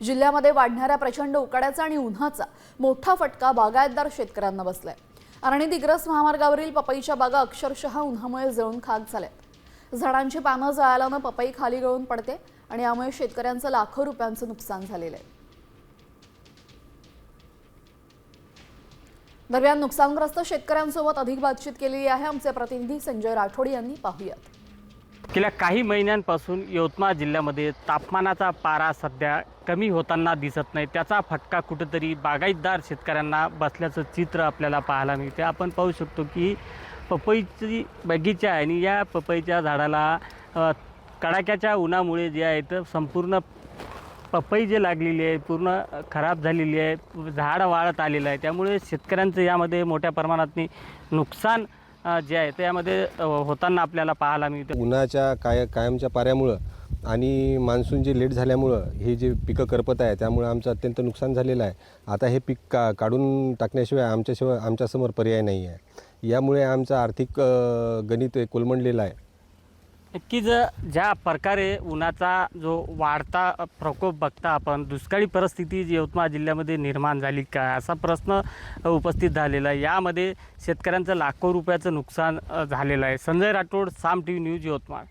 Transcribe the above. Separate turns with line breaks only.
जिल्ह्यामध्ये वाढणाऱ्या प्रचंड उकाड्याचा आणि उन्हाचा मोठा फटका बागायतदार शेतकऱ्यांना बसलाय। अरणी दिग्रस महामार्गावरील पपईच्या बागा अक्षरशः उन्हामुळे जळून खाक झाल्यात। झाडांची पानं जळाल्यानं पपई खाली गळून पडते आणि यामुळे शेतकऱ्यांचं लाखो रुपयांचं नुकसान झालेलं आहे। दरम्यान नुकसानग्रस्त शेतकऱ्यांसोबत अधिक बातचीत केलेली आहे आमचे प्रतिनिधी संजय राठोड यांनी। पाहूयात।
गेल्या काही महिन्यांपासून यवतमाळ जिल्ह्यामध्ये तापमानाचा पारा सध्या कमी होताना दिसत नाही। त्याचा फटका कुठेतरी बागायतदार शेतकऱ्यांना बसल्याचं चित्र आपल्याला पाहायला मिळते। आपण पाहू शकतो की पपईची बगीचा आहे आणि या पपईच्या झाडाला कडाक्याच्या उन्हामुळे जे आहे तर संपूर्ण पपई जे लागलेली आहे पूर्ण खराब झालेली आहे, झाड वाळत आलेलं आहे। त्यामुळे शेतकऱ्यांचं यामध्ये मोठ्या प्रमाणात नुकसान जे आहे ते यामध्ये होताना आपल्याला पाहायला मिळते।
उन्हाच्या कायमच्या पाऱ्यामुळं आणि मान्सून जे लेट झाल्यामुळं हे जे पिकं करपत आहे त्यामुळे आमचं अत्यंत नुकसान झालेलं आहे। आता हे पीक काढून टाकण्याशिवाय आमच्यासमोर पर्याय नाही आहे। यामुळे आमचं आर्थिक गणित कोलमडलेलं आहे।
नक्कीच ज्या प्रकारे उन्हाचा जो वाढता प्रकोप बघता आपण दुष्काळी परिस्थिती यवतमाळ जिल्ह्यामध्ये निर्माण झाली का असा प्रश्न उपस्थित झालेला आहे। यामध्ये शेतकऱ्यांचं लाखो रुपयाचं नुकसान झालेलं आहे। संजय राठोड, साम टीव्ही न्यूज, यवतमाळ।